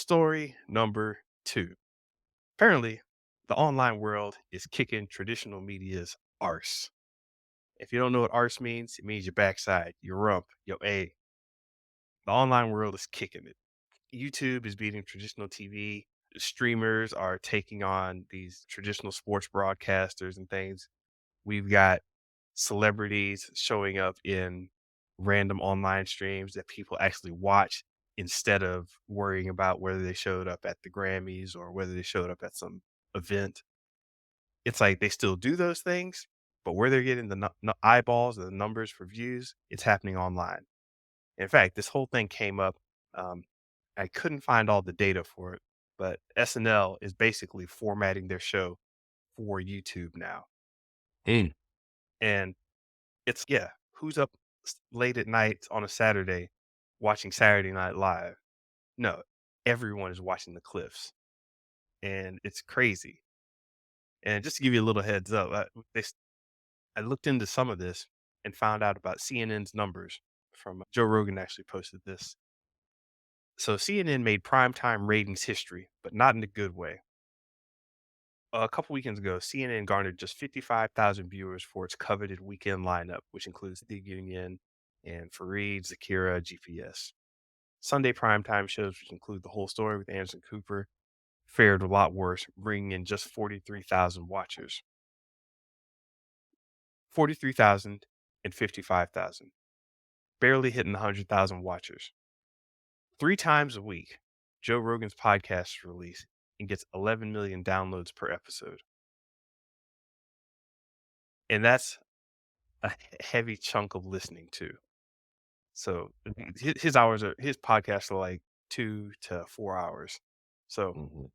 Story number two. Apparently, the online world is kicking traditional media's arse. If you don't know what arse means, it means your backside, your rump, your A. The online world is kicking it. YouTube is beating traditional TV. Streamers are taking on these traditional sports broadcasters and things. We've got celebrities showing up in random online streams that people actually watch instead of worrying about whether they showed up at the Grammys or whether they showed up at some event. It's like they still do those things, but where they're getting the eyeballs or the numbers for views, it's happening online. In fact, this whole thing came up. Um, I couldn't find all the data for it, but SNL is basically formatting their show for YouTube now. Mm. And it's yeah, who's up late at night on a Saturday watching Saturday Night Live? No, everyone is watching The Cliffs, and it's crazy. And just to give you a little heads up, I looked into some of this and found out about CNN's numbers from Joe Rogan actually posted this. So CNN made primetime ratings history, but not in a good way. A couple weekends ago, CNN garnered just 55,000 viewers for its coveted weekend lineup, which includes The Union and Fareed, Zakira, GPS. Sunday primetime shows, which include The Whole Story with Anderson Cooper, fared a lot worse, bringing in just 43,000 watchers. 43,000 and 55,000, barely hitting the 100,000 watchers. 3 times a week, Joe Rogan's podcast is released and gets 11 million downloads per episode. And that's a heavy chunk of listening too. So his podcasts are like 2 to 4 hours. So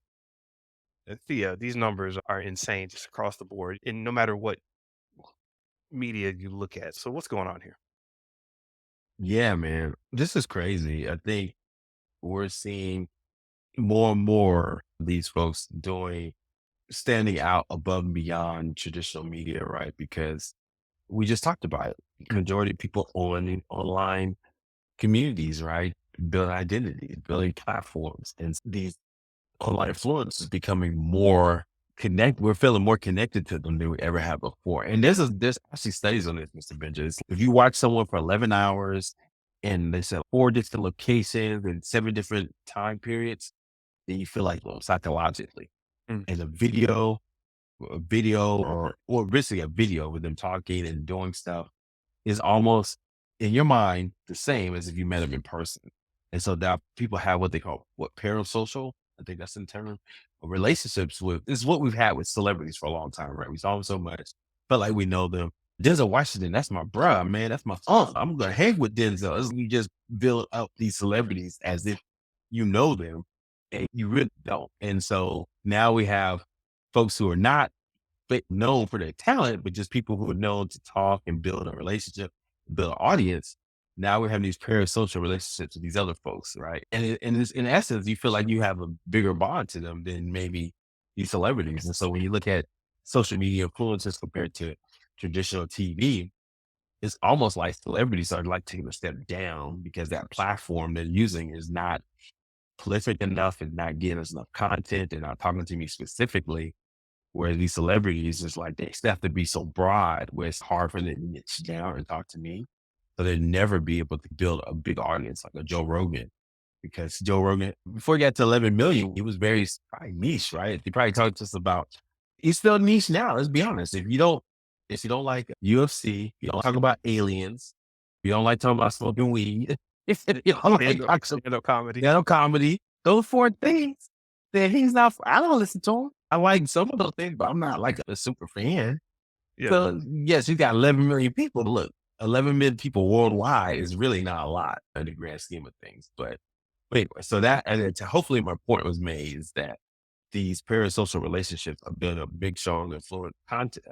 Mhm. these numbers are insane just across the board, and no matter what media you look at. So what's going on here? Yeah, man. This is crazy. I think we're seeing more and more these folks standing out above and beyond traditional media, right? Because we just talked about it. Majority of people owning online communities, right? Building identities, building platforms, and these online influence is becoming more we're feeling more connected to them than we ever have before. And there's actually studies on this, Mr. Benja. If you watch someone for 11 hours and they said 4 different locations and 7 different time periods, then you feel like, well, psychologically. Mm, And or basically a video with them talking and doing stuff is almost in your mind the same as if you met them in person. And so now people have what they call parasocial. I think that's the term. Relationships with this is what we've had with celebrities for a long time, right? We saw them so much, felt like we know them. Denzel Washington, that's my bruh, man. That's my uncle. I'm gonna hang with Denzel. You just build up these celebrities as if you know them, and you really don't. And so now we have folks who are not known for their talent, but just people who are known to talk and build a relationship, build an audience. Now we're having these parasocial relationships with these other folks, right? In essence, you feel like you have a bigger bond to them than maybe these celebrities. And so when you look at social media influencers compared to traditional TV, it's almost like celebrities are like taking a step down because that platform they're using is not prolific enough and not getting us enough content and not talking to me specifically. Where these celebrities is like they have to be so broad where it's hard for them to niche down and talk to me. So they'd never be able to build a big audience like a Joe Rogan. Because Joe Rogan, before he got to 11 million, he was very probably niche, right? He probably talked to us about he's still niche now. Let's be honest. If you don't like UFC, you don't talk about aliens, you don't like talking about smoking weed, if you don't like talking stand-up comedy. stand-up comedy, those 4 things, then he's not, I don't listen to him. I like some of those things, but I'm not like a super fan. Yeah. So yes, you got 11 million people. But look, 11 million people worldwide is really not a lot in the grand scheme of things. But anyway, so that, and hopefully my point was made is that these parasocial relationships are building a big, strong, influence content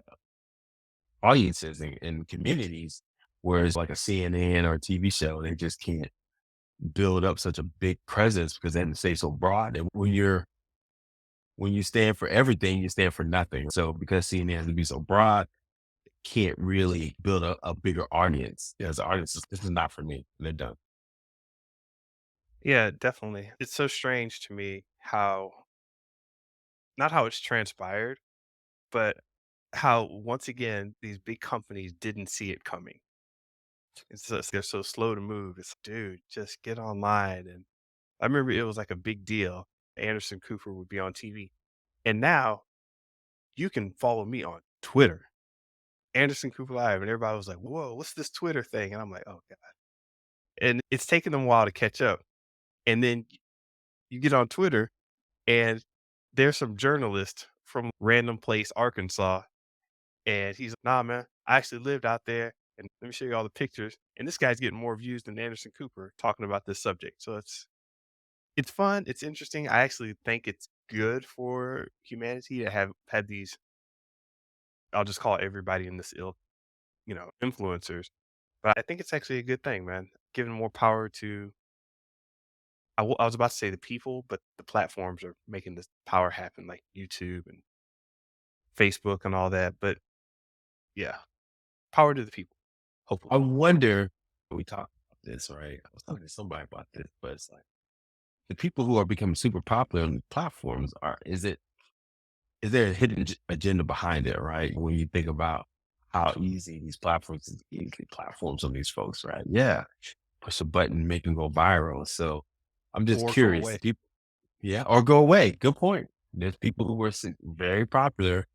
audiences and communities, whereas like a CNN or a TV show, they just can't build up such a big presence because they have to stay so broad. And when you stand for everything, you stand for nothing. So because CNN has to be so broad, can't really build a bigger audience. As an audience, this is not for me. They're done. Yeah, definitely. It's so strange to me how not how it's transpired, but how once again these big companies didn't see it coming. It's just they're so slow to move. It's dude, just get online. And I remember it was like a big deal. Anderson Cooper would be on TV. And now you can follow me on Twitter, Anderson Cooper Live, and everybody was like, "Whoa, what's this Twitter thing?" And I'm like, "Oh god." And it's taken them a while to catch up. And then you get on Twitter and there's some journalist from random place, Arkansas, and he's, "Nah, man, I actually lived out there, and let me show you all the pictures." And this guy's getting more views than Anderson Cooper talking about this subject. So it's fun, it's interesting. I actually think it's good for humanity to have had these, I'll just call everybody in this ilk, influencers. But I think it's actually a good thing, man. Giving more power to I was about to say the people, but the platforms are making this power happen, like YouTube and Facebook and all that. But yeah, power to the people, I hopefully. wonder, we talked about this, right? I was talking to somebody about this, but it's like the people who are becoming super popular on the platforms is there a hidden agenda behind it, right? When you think about how easy these platforms is easily platforms on these folks, right? Yeah. Push a button, make them go viral. So I'm just Or go curious. away. Yeah, or go away. Good point. There's people who were very popular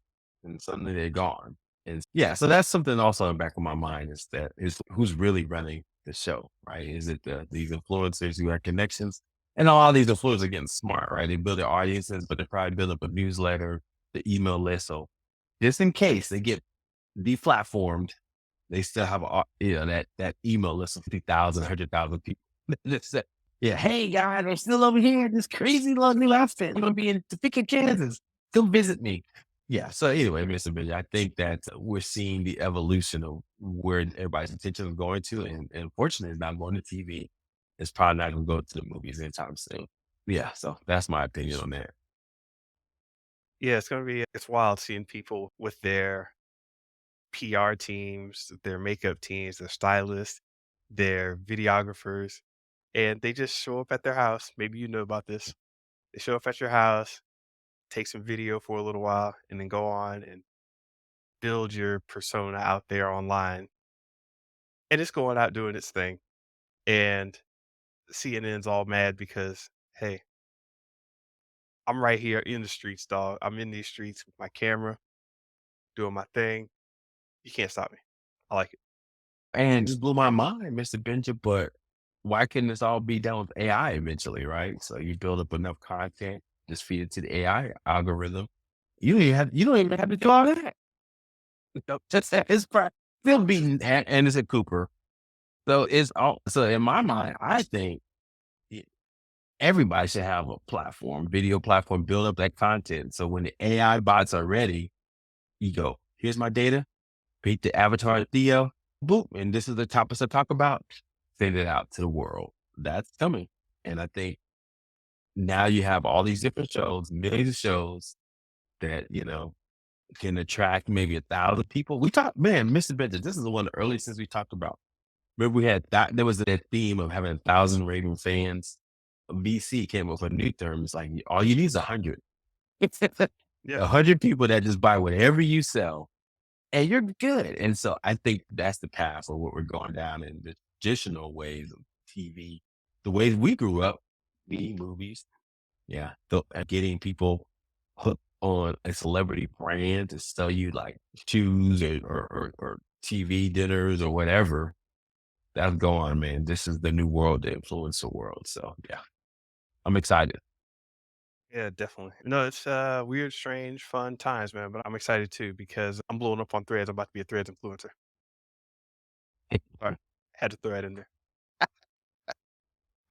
and suddenly they're gone. And yeah, so that's something also in the back of my mind is who's really running the show, right? Is it these influencers who have connections? And a lot of these influencers are getting smart, right? They build their audiences, but they probably build up a newsletter, the email list. So just in case they get deplatformed, they still have that email list of 50,000, 100,000 people. That's that. Yeah, hey guys, I'm still over here in this crazy lovely outfit. I'm gonna be in Topeka, Kansas. Come visit me. Yeah. So anyway, Mr. Billy, I think that we're seeing the evolution of where everybody's attention is going to, and unfortunately, it's not going to TV. It's probably not going to go to the movies anytime soon. Yeah. So that's my opinion on that. Yeah, it's wild seeing people with their PR teams, their makeup teams, their stylists, their videographers, and they just show up at their house. Maybe you know about this. They show up at your house, take some video for a little while, and then go on and build your persona out there online. And it's going out doing its thing. And CNN's all mad because, hey, I'm right here in the streets, dog. I'm in these streets with my camera, doing my thing. You can't stop me. I like it. And just blew my mind, Mr. Benja, but why couldn't this all be done with AI eventually, right? So you build up enough content, just feed it to the AI algorithm. You don't even have to do all that. Just that it's still beating Anderson Cooper. So it's all so in my mind, I think e- everybody should have a platform, video platform, build up that content. So when the AI bots are ready, you go, here's my data, beat the avatar Theo, boop, and this is the topics I talk about. Send it out to the world. That's coming. And I think now you have all these different shows, millions of shows that, can attract maybe 1,000 people. We talked, man, Mr. Benjamin, this is the one of the earliest things we talked about. Remember we had that there was that theme of having 1,000 raving fans. BC came up with a new term. It's like all you need is 100. Yeah. 100 people that just buy whatever you sell and you're good. And so I think that's the path of what we're going down in the traditional ways of TV, the ways we grew up, the movies. Yeah. Getting people hooked on a celebrity brand to sell you like shoes or TV dinners or whatever. That's going, man. This is the new world, the influencer world. So yeah, I'm excited. Yeah, definitely. No, it's weird, strange, fun times, man. But I'm excited too because I'm blowing up on threads. I'm about to be a threads influencer. All right. Had to throw that in there.